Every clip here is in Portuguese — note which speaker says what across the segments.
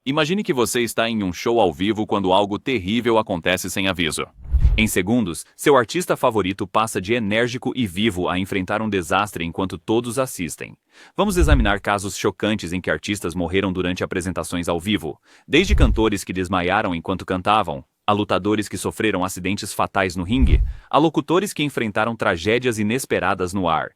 Speaker 1: Imagine que você está em um show ao vivo quando algo terrível acontece sem aviso. Em segundos, seu artista favorito passa de enérgico e vivo a enfrentar um desastre enquanto todos assistem. Vamos examinar casos chocantes em que artistas morreram durante apresentações ao vivo, desde cantores que desmaiaram enquanto cantavam, a lutadores que sofreram acidentes fatais no ringue, a locutores que enfrentaram tragédias inesperadas no ar.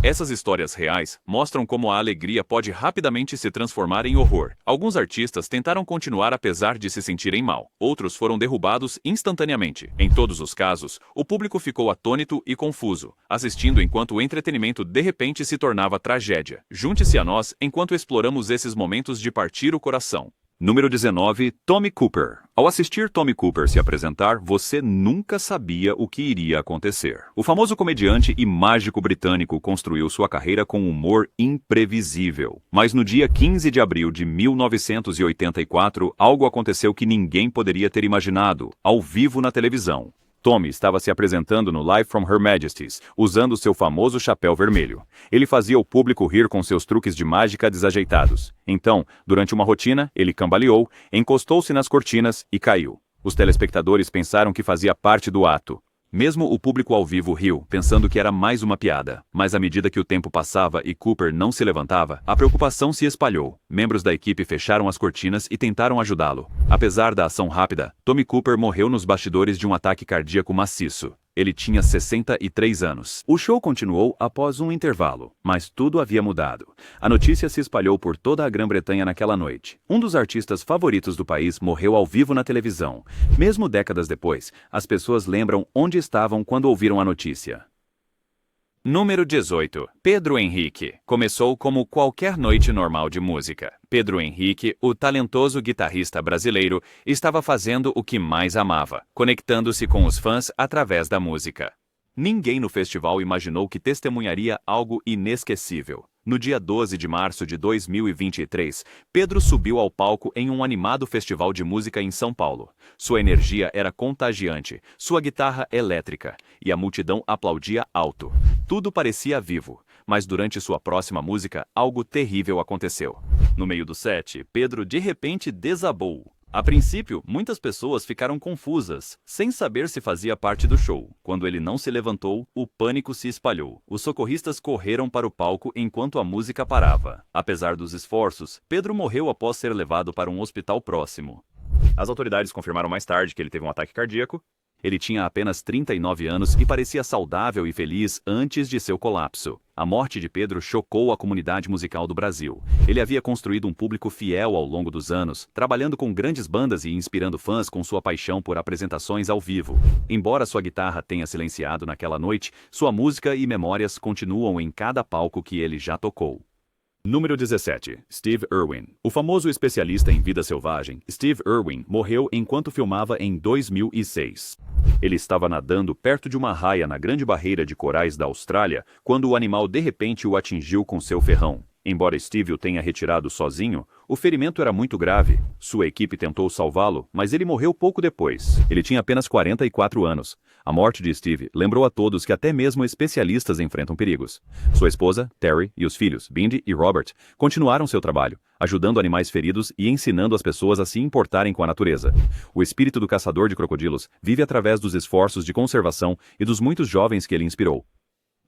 Speaker 1: Essas histórias reais mostram como a alegria pode rapidamente se transformar em horror. Alguns artistas tentaram continuar apesar de se sentirem mal. Outros foram derrubados instantaneamente. Em todos os casos, o público ficou atônito e confuso, assistindo enquanto o entretenimento de repente se tornava tragédia. Junte-se a nós enquanto exploramos esses momentos de partir o coração. Número 19, Tommy Cooper. Ao assistir Tommy Cooper se apresentar, você nunca sabia o que iria acontecer. O famoso comediante e mágico britânico construiu sua carreira com um humor imprevisível. Mas no dia 15 de abril de 1984, algo aconteceu que ninguém poderia ter imaginado, ao vivo na televisão. Tommy estava se apresentando no Live from Her Majesty's, usando seu famoso chapéu vermelho. Ele fazia o público rir com seus truques de mágica desajeitados. Então, durante uma rotina, ele cambaleou, encostou-se nas cortinas e caiu. Os telespectadores pensaram que fazia parte do ato. Mesmo o público ao vivo riu, pensando que era mais uma piada. Mas à medida que o tempo passava e Cooper não se levantava, a preocupação se espalhou. Membros da equipe fecharam as cortinas e tentaram ajudá-lo. Apesar da ação rápida, Tommy Cooper morreu nos bastidores de um ataque cardíaco maciço. Ele tinha 63 anos. O show continuou após um intervalo, mas tudo havia mudado. A notícia se espalhou por toda a Grã-Bretanha naquela noite. Um dos artistas favoritos do país morreu ao vivo na televisão. Mesmo décadas depois, as pessoas lembram onde estavam quando ouviram a notícia. Número 18. Pedro Henrique. Começou como qualquer noite normal de música. Pedro Henrique, o talentoso guitarrista brasileiro, estava fazendo o que mais amava, conectando-se com os fãs através da música. Ninguém no festival imaginou que testemunharia algo inesquecível. No dia 12 de março de 2023, Pedro subiu ao palco em um animado festival de música em São Paulo. Sua energia era contagiante, sua guitarra elétrica, e a multidão aplaudia alto. Tudo parecia vivo, mas durante sua próxima música, algo terrível aconteceu. No meio do set, Pedro de repente desabou. A princípio, muitas pessoas ficaram confusas, sem saber se fazia parte do show. Quando ele não se levantou, o pânico se espalhou. Os socorristas correram para o palco enquanto a música parava. Apesar dos esforços, Pedro morreu após ser levado para um hospital próximo. As autoridades confirmaram mais tarde que ele teve um ataque cardíaco. Ele tinha apenas 39 anos e parecia saudável e feliz antes de seu colapso. A morte de Pedro chocou a comunidade musical do Brasil. Ele havia construído um público fiel ao longo dos anos, trabalhando com grandes bandas e inspirando fãs com sua paixão por apresentações ao vivo. Embora sua guitarra tenha silenciado naquela noite, sua música e memórias continuam em cada palco que ele já tocou. Número 17. Steve Irwin. O famoso especialista em vida selvagem, Steve Irwin, morreu enquanto filmava em 2006. Ele estava nadando perto de uma raia na Grande Barreira de Corais da Austrália, quando o animal de repente o atingiu com seu ferrão. Embora Steve o tenha retirado sozinho, o ferimento era muito grave. Sua equipe tentou salvá-lo, mas ele morreu pouco depois. Ele tinha apenas 44 anos. A morte de Steve lembrou a todos que até mesmo especialistas enfrentam perigos. Sua esposa, Terry, e os filhos, Bindi e Robert, continuaram seu trabalho, ajudando animais feridos e ensinando as pessoas a se importarem com a natureza. O espírito do caçador de crocodilos vive através dos esforços de conservação e dos muitos jovens que ele inspirou.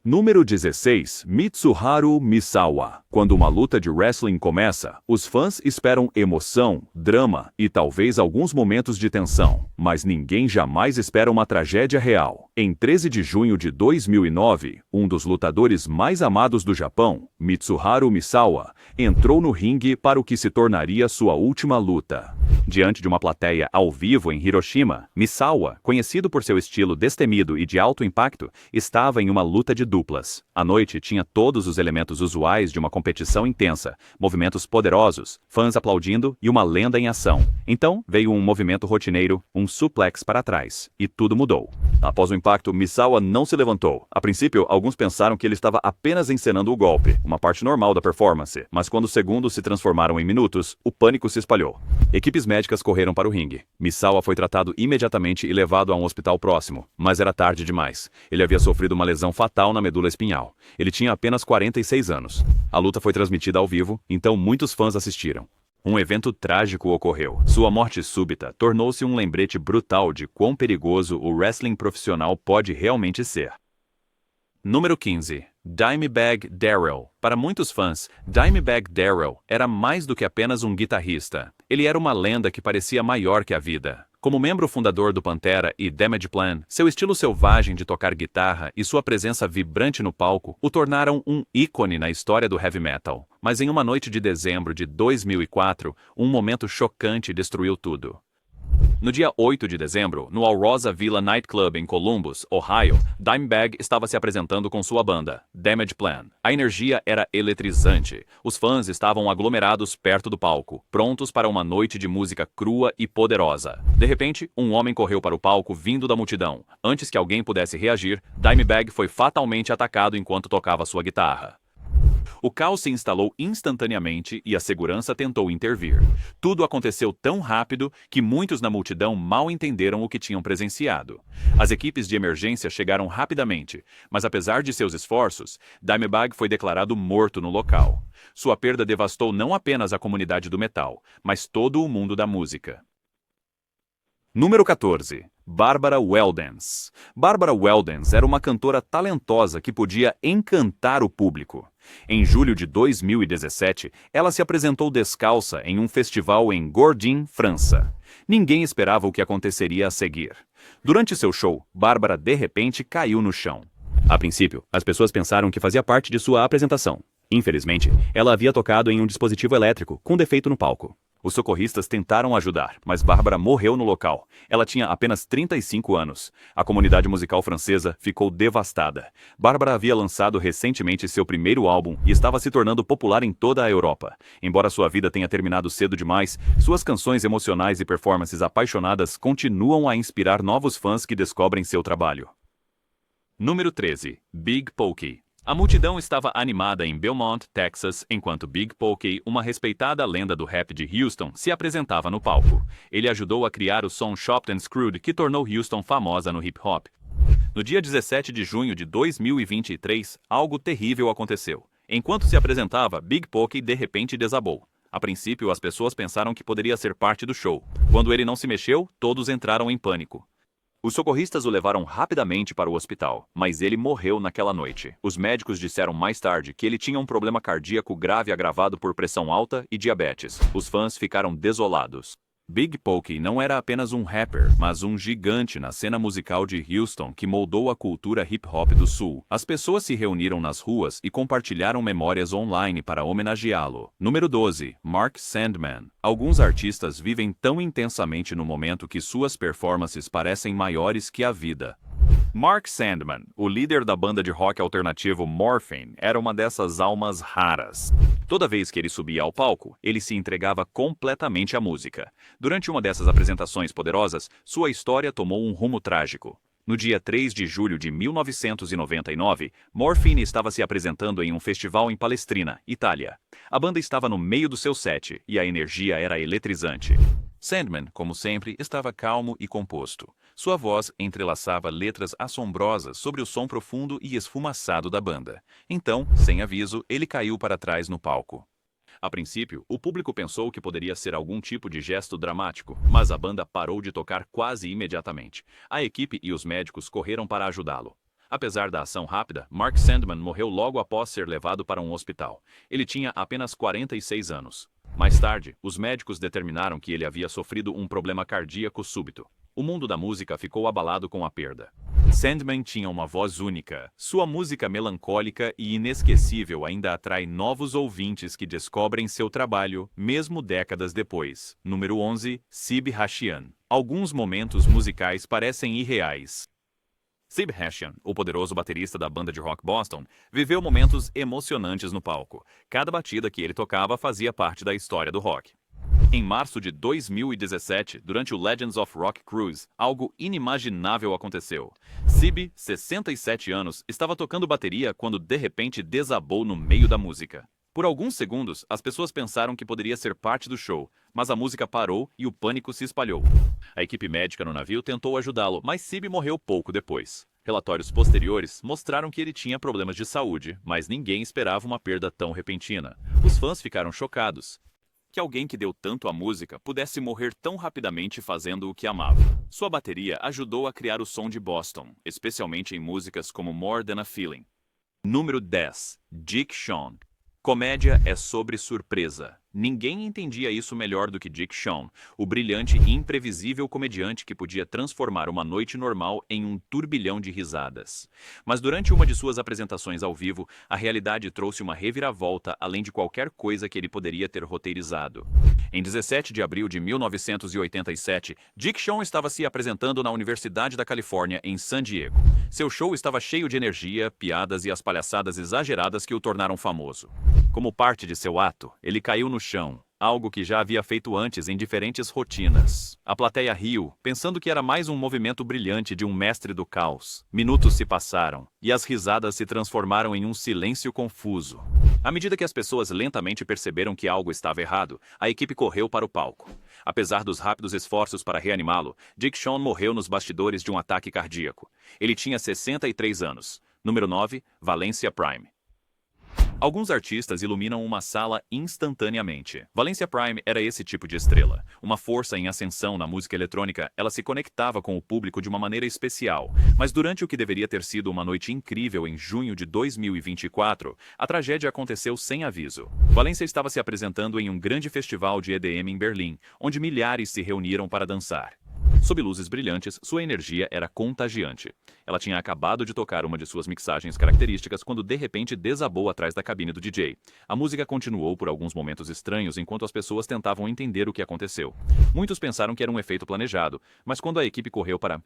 Speaker 1: Número 16. Mitsuharu Misawa. Quando uma luta de wrestling começa, os fãs esperam emoção, drama e talvez alguns momentos de tensão, mas ninguém jamais espera uma tragédia real. Em 13 de junho de 2009, um dos lutadores mais amados do Japão, Mitsuharu Misawa, entrou no ringue para o que se tornaria sua última luta. Diante de uma plateia ao vivo em Hiroshima, Misawa, conhecido por seu estilo destemido e de alto impacto, estava em uma luta de duplas. A noite tinha todos os elementos usuais de uma competição intensa, movimentos poderosos, fãs aplaudindo e uma lenda em ação. Então, veio um movimento rotineiro, um suplex para trás, e tudo mudou. Após o impacto, Misawa não se levantou. A princípio, alguns pensaram que ele estava apenas encenando o golpe, uma parte normal da performance, mas quando os segundos se transformaram em minutos, o pânico se espalhou. Equipes médicas correram para o ringue. Misawa foi tratado imediatamente e levado a um hospital próximo, mas era tarde demais. Ele havia sofrido uma lesão fatal na medula espinhal. Ele tinha apenas 46 anos. A luta foi transmitida ao vivo, então muitos fãs assistiram. Um evento trágico ocorreu. Sua morte súbita tornou-se um lembrete brutal de quão perigoso o wrestling profissional pode realmente ser. Número 15. Dimebag Darrell. Para muitos fãs, Dimebag Darrell era mais do que apenas um guitarrista. Ele era uma lenda que parecia maior que a vida. Como membro fundador do Pantera e Damage Plan, seu estilo selvagem de tocar guitarra e sua presença vibrante no palco o tornaram um ícone na história do heavy metal. Mas em uma noite de dezembro de 2004, um momento chocante destruiu tudo. No dia 8 de dezembro, no Alrosa Villa Nightclub em Columbus, Ohio, Dimebag estava se apresentando com sua banda, Damage Plan. A energia era eletrizante. Os fãs estavam aglomerados perto do palco, prontos para uma noite de música crua e poderosa. De repente, um homem correu para o palco vindo da multidão. Antes que alguém pudesse reagir, Dimebag foi fatalmente atacado enquanto tocava sua guitarra. O caos se instalou instantaneamente e a segurança tentou intervir. Tudo aconteceu tão rápido que muitos na multidão mal entenderam o que tinham presenciado. As equipes de emergência chegaram rapidamente, mas apesar de seus esforços, Dimebag foi declarado morto no local. Sua perda devastou não apenas a comunidade do metal, mas todo o mundo da música. Número 14. Barbara Weldens. Barbara Weldens era uma cantora talentosa que podia encantar o público. Em julho de 2017, ela se apresentou descalça em um festival em Gourdin, França. Ninguém esperava o que aconteceria a seguir. Durante seu show, Barbara de repente caiu no chão. A princípio, as pessoas pensaram que fazia parte de sua apresentação. Infelizmente, ela havia tocado em um dispositivo elétrico com defeito no palco. Os socorristas tentaram ajudar, mas Bárbara morreu no local. Ela tinha apenas 35 anos. A comunidade musical francesa ficou devastada. Bárbara havia lançado recentemente seu primeiro álbum e estava se tornando popular em toda a Europa. Embora sua vida tenha terminado cedo demais, suas canções emocionais e performances apaixonadas continuam a inspirar novos fãs que descobrem seu trabalho. Número 13. Big Pokey. A multidão estava animada em Belmont, Texas, enquanto Big Pokey, uma respeitada lenda do rap de Houston, se apresentava no palco. Ele ajudou a criar o som Chopped and Screwed que tornou Houston famosa no hip-hop. No dia 17 de junho de 2023, algo terrível aconteceu. Enquanto se apresentava, Big Pokey de repente desabou. A princípio, as pessoas pensaram que poderia ser parte do show. Quando ele não se mexeu, todos entraram em pânico. Os socorristas o levaram rapidamente para o hospital, mas ele morreu naquela noite. Os médicos disseram mais tarde que ele tinha um problema cardíaco grave agravado por pressão alta e diabetes. Os fãs ficaram desolados. Big Pokey não era apenas um rapper, mas um gigante na cena musical de Houston que moldou a cultura hip-hop do Sul. As pessoas se reuniram nas ruas e compartilharam memórias online para homenageá-lo. Número 12. Mark Sandman. Alguns artistas vivem tão intensamente no momento que suas performances parecem maiores que a vida. Mark Sandman, o líder da banda de rock alternativo Morphine, era uma dessas almas raras. Toda vez que ele subia ao palco, ele se entregava completamente à música. Durante uma dessas apresentações poderosas, sua história tomou um rumo trágico. No dia 3 de julho de 1999, Morphine estava se apresentando em um festival em Palestrina, Itália. A banda estava no meio do seu set e a energia era eletrizante. Sandman, como sempre, estava calmo e composto. Sua voz entrelaçava letras assombrosas sobre o som profundo e esfumaçado da banda. Então, sem aviso, ele caiu para trás no palco. A princípio, o público pensou que poderia ser algum tipo de gesto dramático, mas a banda parou de tocar quase imediatamente. A equipe e os médicos correram para ajudá-lo. Apesar da ação rápida, Mark Sandman morreu logo após ser levado para um hospital. Ele tinha apenas 46 anos. Mais tarde, os médicos determinaram que ele havia sofrido um problema cardíaco súbito. O mundo da música ficou abalado com a perda. Sandman tinha uma voz única. Sua música melancólica e inesquecível ainda atrai novos ouvintes que descobrem seu trabalho, mesmo décadas depois. Número 11. Sib Hashian. Alguns momentos musicais parecem irreais. Sib Hashian, o poderoso baterista da banda de rock Boston, viveu momentos emocionantes no palco. Cada batida que ele tocava fazia parte da história do rock. Em março de 2017, durante o Legends of Rock Cruise, algo inimaginável aconteceu. Sib, 67 anos, estava tocando bateria quando de repente desabou no meio da música. Por alguns segundos, as pessoas pensaram que poderia ser parte do show, mas a música parou e o pânico se espalhou. A equipe médica no navio tentou ajudá-lo, mas Sib morreu pouco depois. Relatórios posteriores mostraram que ele tinha problemas de saúde, mas ninguém esperava uma perda tão repentina. Os fãs ficaram chocados. que alguém que deu tanto à música pudesse morrer tão rapidamente fazendo o que amava. Sua bateria ajudou a criar o som de Boston, especialmente em músicas como More Than a Feeling. Número 10. Dick Shawn. Comédia é sobre surpresa. Ninguém entendia isso melhor do que Dick Shawn, o brilhante e imprevisível comediante que podia transformar uma noite normal em um turbilhão de risadas. Mas durante uma de suas apresentações ao vivo, a realidade trouxe uma reviravolta além de qualquer coisa que ele poderia ter roteirizado. Em 17 de abril de 1987, Dick Shawn estava se apresentando na Universidade da Califórnia, em San Diego. Seu show estava cheio de energia, piadas e as palhaçadas exageradas que o tornaram famoso. Como parte de seu ato, ele caiu no chão, algo que já havia feito antes em diferentes rotinas. A plateia riu, pensando que era mais um movimento brilhante de um mestre do caos. Minutos se passaram, e as risadas se transformaram em um silêncio confuso. À medida que as pessoas lentamente perceberam que algo estava errado, a equipe correu para o palco. Apesar dos rápidos esforços para reanimá-lo, Dick Shawn morreu nos bastidores de um ataque cardíaco. Ele tinha 63 anos. Número 9, Valencia Prime. Alguns artistas iluminam uma sala instantaneamente. Valencia Prime era esse tipo de estrela. Uma força em ascensão na música eletrônica, ela se conectava com o público de uma maneira especial. Mas durante o que deveria ter sido uma noite incrível em junho de 2024, a tragédia aconteceu sem aviso. Valencia estava se apresentando em um grande festival de EDM em Berlim, onde milhares se reuniram para dançar. Sob luzes brilhantes, sua energia era contagiante. Ela tinha acabado de tocar uma de suas mixagens características quando de repente desabou atrás da cabine do DJ. A música continuou por alguns momentos estranhos enquanto as pessoas tentavam entender o que aconteceu. Muitos pensaram que era um efeito planejado, mas quando a equipe correu para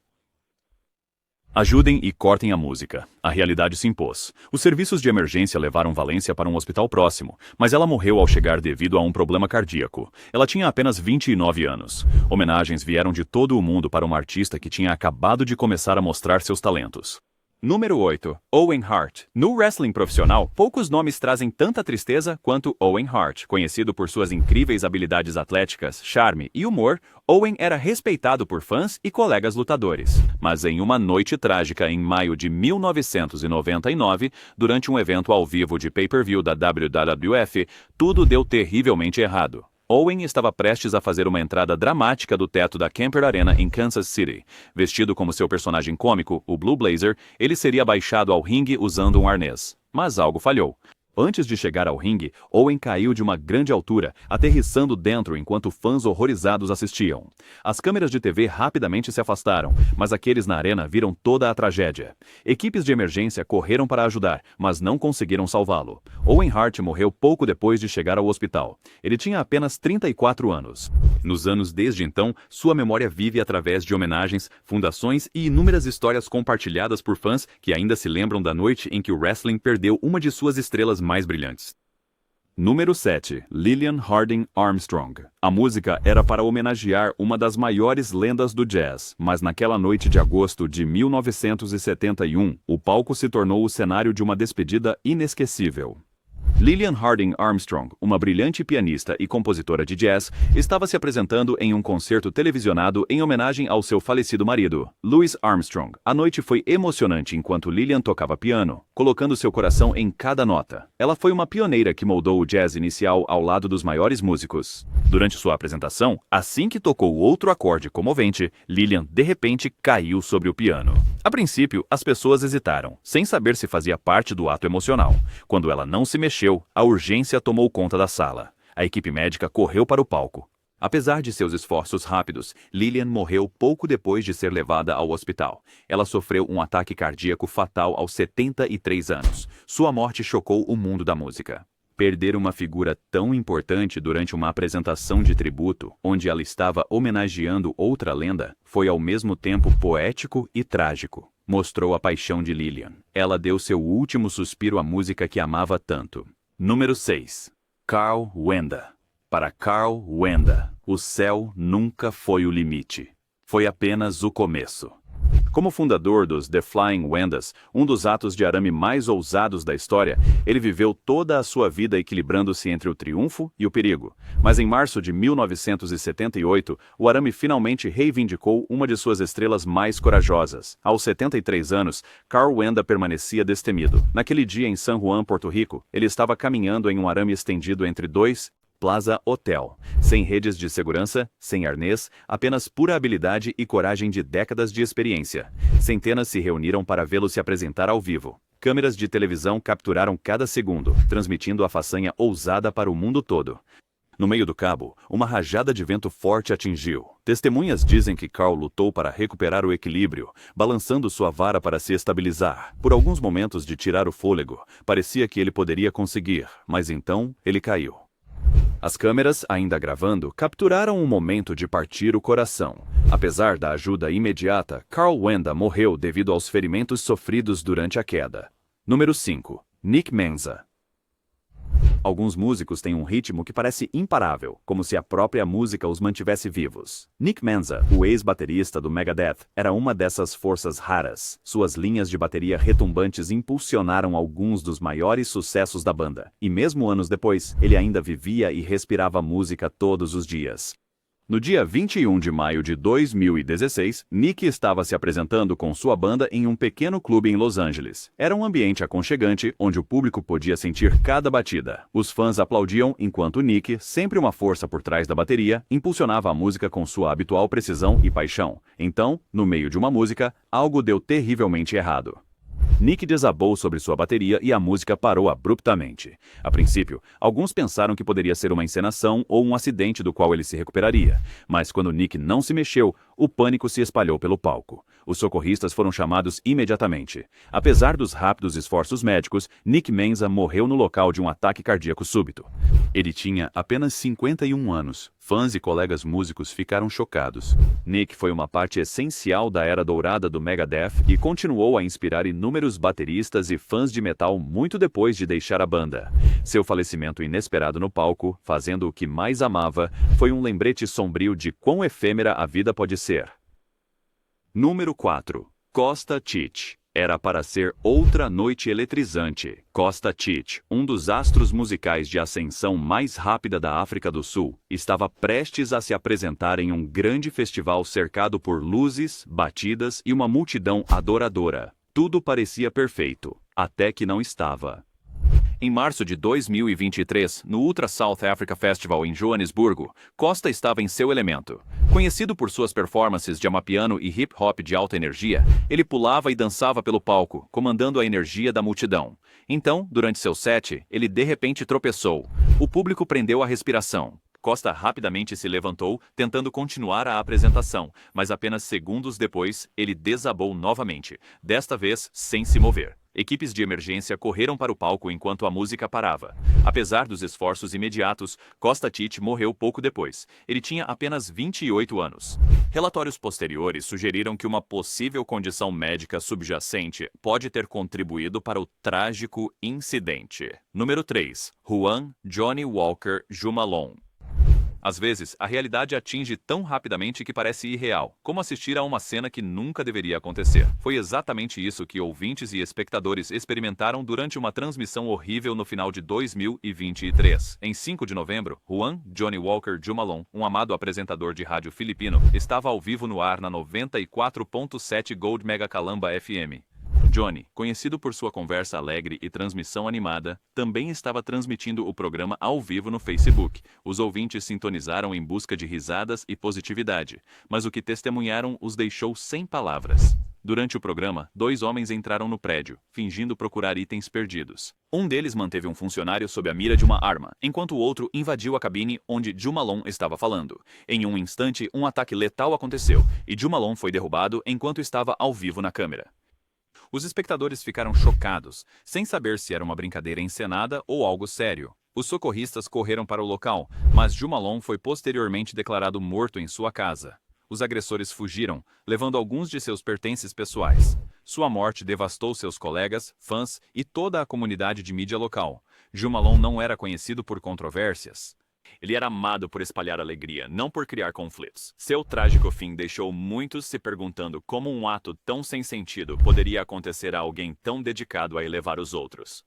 Speaker 1: ajudem e cortem a música. A realidade se impôs. Os serviços de emergência levaram Valencia para um hospital próximo, mas ela morreu ao chegar devido a um problema cardíaco. Ela tinha apenas 29 anos. Homenagens vieram de todo o mundo para uma artista que tinha acabado de começar a mostrar seus talentos. Número 8. Owen Hart. No wrestling profissional, poucos nomes trazem tanta tristeza quanto Owen Hart. Conhecido por suas incríveis habilidades atléticas, charme e humor, Owen era respeitado por fãs e colegas lutadores. Mas em uma noite trágica em maio de 1999, durante um evento ao vivo de pay-per-view da WWF, tudo deu terrivelmente errado. Owen estava prestes a fazer uma entrada dramática do teto da Kemper Arena em Kansas City. Vestido como seu personagem cômico, o Blue Blazer, ele seria baixado ao ringue usando um arnês. Mas algo falhou. Antes de chegar ao ringue, Owen caiu de uma grande altura, aterrissando dentro enquanto fãs horrorizados assistiam. As câmeras de TV rapidamente se afastaram, mas aqueles na arena viram toda a tragédia. Equipes de emergência correram para ajudar, mas não conseguiram salvá-lo. Owen Hart morreu pouco depois de chegar ao hospital. Ele tinha apenas 34 anos. Nos anos desde então, sua memória vive através de homenagens, fundações e inúmeras histórias compartilhadas por fãs que ainda se lembram da noite em que o wrestling perdeu uma de suas estrelas mais brilhantes. Número 7. Lillian Harding Armstrong. A música era para homenagear uma das maiores lendas do jazz, mas naquela noite de agosto de 1971, o palco se tornou o cenário de uma despedida inesquecível. Lillian Harding Armstrong, uma brilhante pianista e compositora de jazz, estava se apresentando em um concerto televisionado em homenagem ao seu falecido marido, Louis Armstrong. A noite foi emocionante enquanto Lillian tocava piano, colocando seu coração em cada nota. Ela foi uma pioneira que moldou o jazz inicial ao lado dos maiores músicos. Durante sua apresentação, assim que tocou outro acorde comovente, Lillian de repente caiu sobre o piano. A princípio, as pessoas hesitaram, sem saber se fazia parte do ato emocional. Quando ela não se mexeu, a urgência tomou conta da sala. A equipe médica correu para o palco. Apesar de seus esforços rápidos, Lillian morreu pouco depois de ser levada ao hospital. Ela sofreu um ataque cardíaco fatal aos 73 anos. Sua morte chocou o mundo da música. Perder uma figura tão importante durante uma apresentação de tributo, onde ela estava homenageando outra lenda, foi ao mesmo tempo poético e trágico. Mostrou a paixão de Lillian. Ela deu seu último suspiro à música que amava tanto. Número 6. Carl Wenda. Para Carl Wenda, o céu nunca foi o limite. Foi apenas o começo. Como fundador dos The Flying Wendas, um dos atos de arame mais ousados da história, ele viveu toda a sua vida equilibrando-se entre o triunfo e o perigo. Mas em março de 1978, o arame finalmente reivindicou uma de suas estrelas mais corajosas. Aos 73 anos, Carl Wenda permanecia destemido. Naquele dia em San Juan, Porto Rico, ele estava caminhando em um arame estendido entre dois Plaza Hotel. Sem redes de segurança, sem arnês, apenas pura habilidade e coragem de décadas de experiência. Centenas se reuniram para vê-lo se apresentar ao vivo. Câmeras de televisão capturaram cada segundo, transmitindo a façanha ousada para o mundo todo. No meio do cabo, uma rajada de vento forte atingiu. Testemunhas dizem que Carl lutou para recuperar o equilíbrio, balançando sua vara para se estabilizar. Por alguns momentos de tirar o fôlego, parecia que ele poderia conseguir, mas então ele caiu. As câmeras, ainda gravando, capturaram um momento de partir o coração. Apesar da ajuda imediata, Carl Wenda morreu devido aos ferimentos sofridos durante a queda. Número 5. Nick Menza. Alguns músicos têm um ritmo que parece imparável, como se a própria música os mantivesse vivos. Nick Menza, o ex-baterista do Megadeth, era uma dessas forças raras. Suas linhas de bateria retumbantes impulsionaram alguns dos maiores sucessos da banda. E mesmo anos depois, ele ainda vivia e respirava música todos os dias. No dia 21 de maio de 2016, Nick estava se apresentando com sua banda em um pequeno clube em Los Angeles. Era um ambiente aconchegante, onde o público podia sentir cada batida. Os fãs aplaudiam enquanto Nick, sempre uma força por trás da bateria, impulsionava a música com sua habitual precisão e paixão. Então, no meio de uma música, algo deu terrivelmente errado. Nick desabou sobre sua bateria e a música parou abruptamente. A princípio, alguns pensaram que poderia ser uma encenação ou um acidente do qual ele se recuperaria. Mas quando Nick não se mexeu, o pânico se espalhou pelo palco. Os socorristas foram chamados imediatamente. Apesar dos rápidos esforços médicos, Nick Menza morreu no local de um ataque cardíaco súbito. Ele tinha apenas 51 anos. Fãs e colegas músicos ficaram chocados. Nick foi uma parte essencial da era dourada do Megadeth e continuou a inspirar inúmeros bateristas e fãs de metal muito depois de deixar a banda. Seu falecimento inesperado no palco, fazendo o que mais amava, foi um lembrete sombrio de quão efêmera a vida pode ser. Número 4. Kosta Titch. Era para ser outra noite eletrizante. Kosta Titch, um dos astros musicais de ascensão mais rápida da África do Sul, estava prestes a se apresentar em um grande festival cercado por luzes, batidas e uma multidão adoradora. Tudo parecia perfeito, até que não estava. Em março de 2023, no Ultra South Africa Festival em Joanesburgo, Kosta estava em seu elemento. Conhecido por suas performances de amapiano e hip-hop de alta energia, ele pulava e dançava pelo palco, comandando a energia da multidão. Então, durante seu set, ele de repente tropeçou. O público prendeu a respiração. Kosta rapidamente se levantou, tentando continuar a apresentação, mas apenas segundos depois, ele desabou novamente, desta vez sem se mover. Equipes de emergência correram para o palco enquanto a música parava. Apesar dos esforços imediatos, Kosta Titch morreu pouco depois. Ele tinha apenas 28 anos. Relatórios posteriores sugeriram que uma possível condição médica subjacente pode ter contribuído para o trágico incidente. Número 3. Juan Johnny Walker Jumalon. Às vezes, a realidade atinge tão rapidamente que parece irreal, como assistir a uma cena que nunca deveria acontecer. Foi exatamente isso que ouvintes e espectadores experimentaram durante uma transmissão horrível no final de 2023. Em 5 de novembro, Juan Johnny Walker Jumalon, um amado apresentador de rádio filipino, estava ao vivo no ar na 94.7 Gold Mega Calamba FM. Johnny, conhecido por sua conversa alegre e transmissão animada, também estava transmitindo o programa ao vivo no Facebook. Os ouvintes sintonizaram em busca de risadas e positividade, mas o que testemunharam os deixou sem palavras. Durante o programa, 2 homens entraram no prédio, fingindo procurar itens perdidos. Um deles manteve um funcionário sob a mira de uma arma, enquanto o outro invadiu a cabine onde Jumalon estava falando. Em um instante, um ataque letal aconteceu, e Jumalon foi derrubado enquanto estava ao vivo na câmera. Os espectadores ficaram chocados, sem saber se era uma brincadeira encenada ou algo sério. Os socorristas correram para o local, mas Jumalon foi posteriormente declarado morto em sua casa. Os agressores fugiram, levando alguns de seus pertences pessoais. Sua morte devastou seus colegas, fãs e toda a comunidade de mídia local. Jumalon não era conhecido por controvérsias. Ele era amado por espalhar alegria, não por criar conflitos. Seu trágico fim deixou muitos se perguntando como um ato tão sem sentido poderia acontecer a alguém tão dedicado a elevar os outros.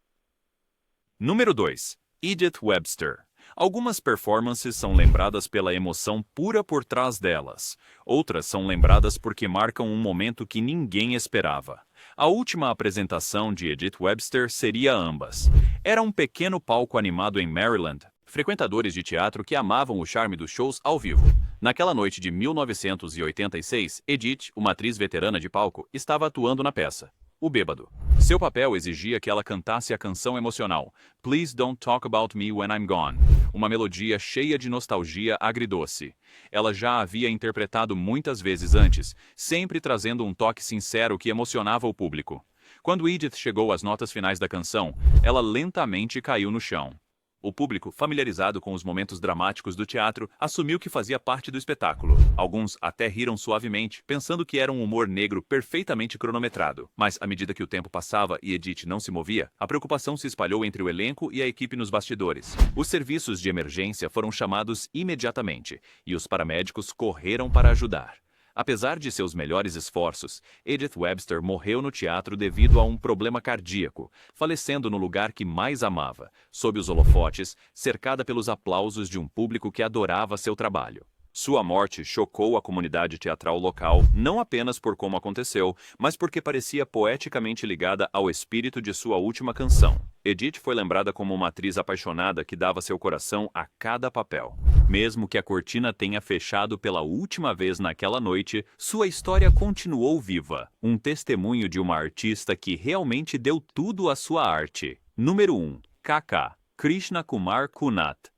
Speaker 1: Número 2. Edith Webster. Algumas performances são lembradas pela emoção pura por trás delas. Outras são lembradas porque marcam um momento que ninguém esperava. A última apresentação de Edith Webster seria ambas. Era um pequeno palco animado em Maryland, frequentadores de teatro que amavam o charme dos shows ao vivo. Naquela noite de 1986, Edith, uma atriz veterana de palco, estava atuando na peça O Bêbado. Seu papel exigia que ela cantasse a canção emocional Please Don't Talk About Me When I'm Gone, uma melodia cheia de nostalgia agridoce. Ela já havia interpretado muitas vezes antes, sempre trazendo um toque sincero que emocionava o público. Quando Edith chegou às notas finais da canção, ela lentamente caiu no chão. O público, familiarizado com os momentos dramáticos do teatro, assumiu que fazia parte do espetáculo. Alguns até riram suavemente, pensando que era um humor negro perfeitamente cronometrado. Mas, à medida que o tempo passava e Edith não se movia, a preocupação se espalhou entre o elenco e a equipe nos bastidores. Os serviços de emergência foram chamados imediatamente, e os paramédicos correram para ajudar. Apesar de seus melhores esforços, Edith Webster morreu no teatro devido a um problema cardíaco, falecendo no lugar que mais amava, sob os holofotes, cercada pelos aplausos de um público que adorava seu trabalho. Sua morte chocou a comunidade teatral local, não apenas por como aconteceu, mas porque parecia poeticamente ligada ao espírito de sua última canção. Edith foi lembrada como uma atriz apaixonada que dava seu coração a cada papel. Mesmo que a cortina tenha fechado pela última vez naquela noite, sua história continuou viva, um testemunho de uma artista que realmente deu tudo à sua arte. Número 1. K.K. Krishna Kumar Kunat.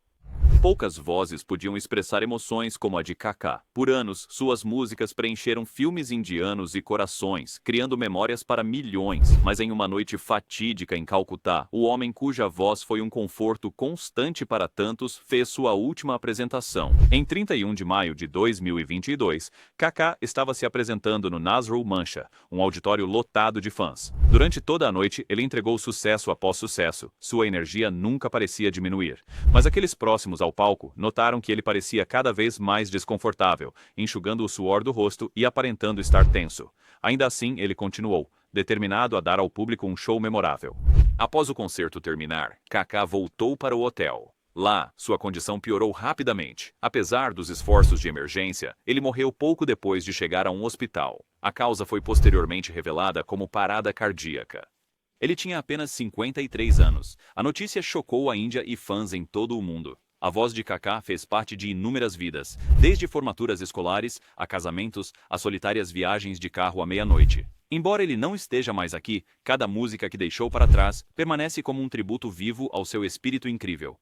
Speaker 1: Poucas vozes podiam expressar emoções como a de K.K. Por anos, suas músicas preencheram filmes indianos e corações, criando memórias para milhões. Mas em uma noite fatídica em Calcutá, o homem cuja voz foi um conforto constante para tantos fez sua última apresentação. Em 31 de maio de 2022, K.K. estava se apresentando no Nazrul Mancha, um auditório lotado de fãs. Durante toda a noite, ele entregou sucesso após sucesso. Sua energia nunca parecia diminuir. Mas aqueles próximos ao palco notaram que ele parecia cada vez mais desconfortável, enxugando o suor do rosto e aparentando estar tenso. Ainda assim, ele continuou, determinado a dar ao público um show memorável. Após o concerto terminar, K.K. voltou para o hotel. Lá, sua condição piorou rapidamente. Apesar dos esforços de emergência, ele morreu pouco depois de chegar a um hospital. A causa foi posteriormente revelada como parada cardíaca. Ele tinha apenas 53 anos. A notícia chocou a Índia e fãs em todo o mundo. A voz de K.K. fez parte de inúmeras vidas, desde formaturas escolares, a casamentos, a solitárias viagens de carro à meia-noite. Embora ele não esteja mais aqui, cada música que deixou para trás permanece como um tributo vivo ao seu espírito incrível.